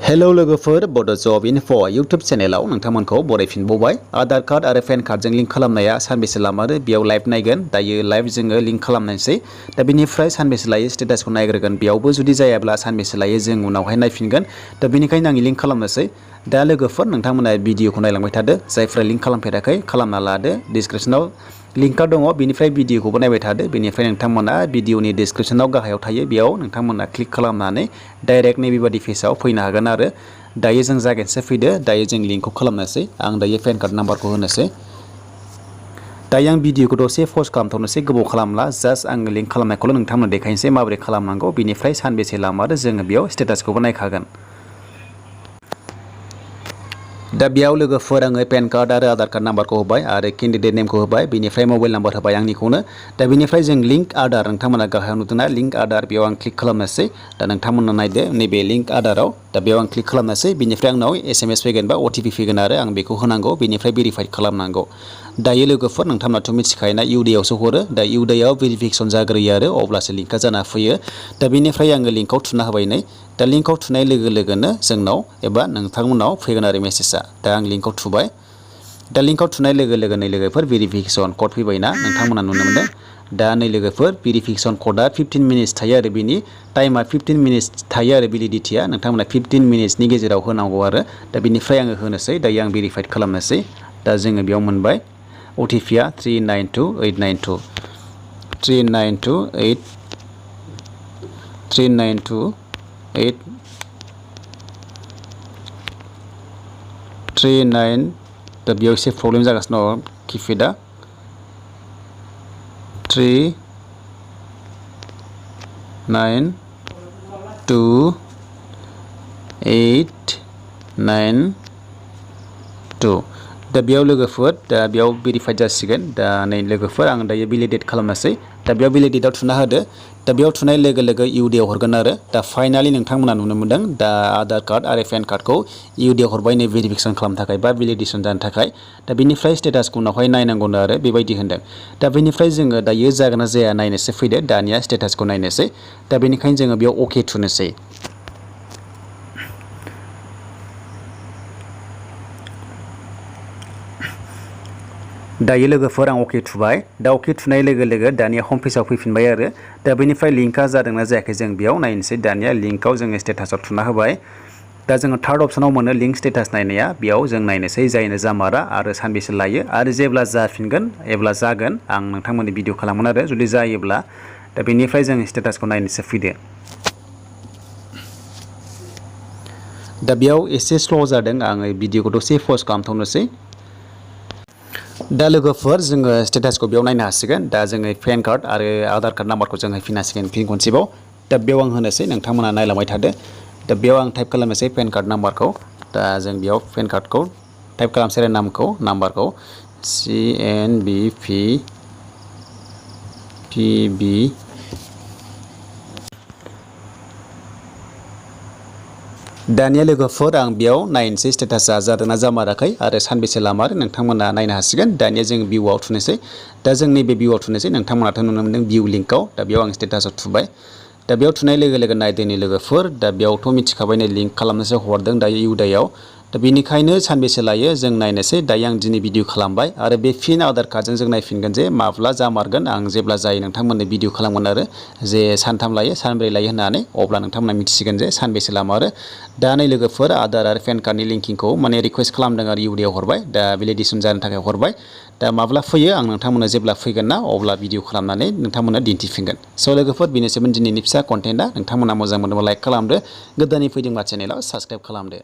hello लोगोफोर बड' जब enough' YouTube चेनेलाव नोंथांमोनखौ बरायफिनबावबाय Aadhaar card आरो पेन कार्डजों लिंक खालामनाया सानबेसे लामारो बेयाव लाइभ नायगोन दायो लाइभ जोङो लिंक खालामनायसै दा बेनिफ्राय सानबेसे लायो स्टेटासखौ नायग्रोगोन बेयावबो जुदि जायाब्ला सानबेसे लायो जों उनावहाय नायफिनगोन दा बेनिखायनो आं लिंक खालामनोसै दा लोगोफोर नोंथांमोना भिडिअखौ नायलांबाय थादो जायफ्रा लिंक खालामफेराखै खालामना लादो डिसक्रिपसनाव लिंकआ दङ बेनिफ्राय भिडिअखौबो नायबाय थादो बेनिफ्राय नोंथांमोना भिडिअनि डिसक्रिपसनाव गाहायाव थायो बेयाव नोंथांमोना क्लिक खालामनानै डाइरेक्ट नैबेबादि पेजआव फैनो हागोन आरो दायो जों जागायनोसै फैदो दायो जों लिंकखौ खालामनोसै आं दायो पेन कार्ड नाम्बारखौ होनोसै दायो आं भिडिअखौ दसे पज खालामथ'नोसै गोबाव खालामला जास्ट आङो लिंक खालामनायखौल' नोंथांमोननो देखायनोसै माबोरै खालामनांगौ बेनिफ्राय सानबेसे लामारो जोङो बेयाव स्टेटासखौबो नायखागोन दा बेयाव लोगोफोर आङो पेन कार्ड आरो आधार कार्ड नाम्बारखौ होबाय आरो केन्डिडेट नेमखौ होबाय बेनिफ्राय मबाइल नाम्बार होबाय आंनिखौनो दा बेनिफ्राय जों लिंक आधार नोंथांमोना गाहायाव नुदोंना लिंक आधार बेयाव आं क्लिक खालामनोसै दा नोंथांमोना नायदो नैबे लिंक आधाराव दा बेयाव आं क्लिक खालामनोसै बेनिफ्राय आंनाव SMS फैगोन बा OTP फैगोन आरो आं बेखौ होनांगौ बेनिफ्राय भेरिफाइड खालामनांगौ दायो लोगोफोर नोंथांमोनाथ' मिथिखायोना इउडिआवसो हरो दा इउडिआव भेरिफिकेसन जाग्रोयो आरो अब्लासो लिंकआ जाना फैयो दा बेनिफ्राय आङो लिंकआव थुना होबाय नै दा लिंकआव थुनाय लोगो लोगोनो जोंनाव एबा नोंथांमोनाव फैगोन आरो मेसेजआ दा आं लिंकआव थुबाय दा लिंकआव थुनाय लोगो लोगोनो लोगोफोर भेरिफिकेसन कड फैबायना नोंथांमोना नुनो मोनदों दा नै लोगोफोर भेरिफिकेसन क'डआ 15 मिनिट्स थायो आरो बिनि टाइमा 15 मिनिट्स थायो आरो भेलिडिटिया नोंथांमोना 15 मिनिट्सनि गेजेराव होनांगौ आरो दा बेनिफ्राय आङो होनोसै दायो आं भेरिफाइड खालामनोसै दा जोङो बेयाव मोनबाय OTPआ 392892 39 दा बेयाव एसे प्रब्लेम जागासिनो दं किपेडआ 392892 दा बेयाव लोगोफोर दा बेयाव भेरिफाइड जासिगोन दा नै लोगोफोर आं दायो भेलिडेट खालामनोसै दा बेयाव भेलिडेटआव थुना होदो दा बेयाव थुनाय लोगो लोगो इउडिआव हरगोन आरो दा फाइनालि नोंथांमोना नुनो मोनदों दा आधार कार्ड आरो पेन कार्डखौ इउडिआव हरबाय नै भेरिफिकेसन खालामनो थाखाय बा भेलिडेसन जानो थाखाय दा बेनिफ्राय स्टेटासखौ उनावहाय नायनांगौनो आरो बेबायदि होनदों दा बेनिफ्राय जोङो दायो जागोन ना जाया नायनोसै फैदो दानिया स्टेटासखौ नायनोसै दा बेनिखायनो जोङो बेयाव अके थुनोसै दायो लोगोफोर आं अके थुबाय दा अके थुनाय लोगो लोगो दानिया हम पेजाव फैफिनबाय आरो दा बेनिफ्राय लिंकआ जादोंना जायाखै जों बेयाव नायनोसै दानिया लिंकआव जोङो स्टेटासआव थुना होबाय दा जोङो थार्ड अपसनाव मोनो लिंक स्टेटास नायनाया बेयाव जों नायनोसै जायनो जामारा आरो सानबेसे लायो आरो जेब्ला जाफिनगोन एब्ला जागोन आं नोंथांमोननि भिडिअ खालामगोन आरो जुदि जायोब्ला दा बेनिफ्राय जों स्टेटासखौ नायनोसै फैदो दा बेयाव एसे स्ल' जादों आङो भिडिअखौ दसे पज खालामथ'नोसै दा लोगोफोर जोङो स्टेटासखौ बेयाव नायनो हासिगोन दा जोङो पेन कार्ड आरो आधार कार्ड नाम्बारखौ जों होफिननो हासिगोन फिन खनसेबाव दा बेयाव आं होनोसै नोंथांमोना नायलांबाय थादो दा बेयाव आं टाइप खालामनोसै पेन कार्ड नाम्बारखौ दा जों बेयाव पेन कार्डखौ टाइप खालामसै आरो नाम्बारखौ CNBPB दानिया लोगोफोर आं बेयाव नायनोसै स्टेटासा जादोंना जामाराखै आरो सानबेसे लामारो नोंथांमोना नायनो हासिगोन दानिया जों भिउआव थुनोसै दा जों नैबे भिउआव थुनोसै नोंथांमोनाथ' नुनो मोनदों भिउ लिंकआव दा बेयाव आं स्टेटासाव थुबाय दा बेयाव थुनाय लोगो लोगो नायदो नै लोगोफोर दा बेयावथ' मिथिखाबाय नै लिंक खालामनोसो हरदों दायो इउडिआव दा बेनिखायनो सानबेसे लायो जों नायनोसै दायो आं दिनै भिडिअ खालामबाय आरो बे फिन आधार कार्डजों जों नायफिनगोन जे माब्ला जामारगोन आं जेब्ला जायो नोंथांमोननो भिडिअ खालामगोन आरो जे सानथाम लायो सानब्रै लायो होननानै अब्ला नोंथांमोना मिथिसिगोन जे सानबेसे लामारो दा नै लोगोफोर आधार आरो पेन कार्डनि लिंकिंखौ माने रिकुवेस्ट खालामदों आरो इउडिआव हरबाय दा भेलिडेसन जानो थाखाय हरबाय दा माब्ला फैयो आं नोंथांमोननो जेब्ला फैगोन ना अब्ला भिडिअ खालामनानै नोंथांमोननो दिन्थिफिनगोन स' लोगोफोर बेनोसैमोन दिनैनि फिसा कन्टेन्टआ नोंथांमोना मोजां मोनोबा लाइक खालामदो गोदानै फैदोंबा चेनेलाव साबस्क्राइब खालामदो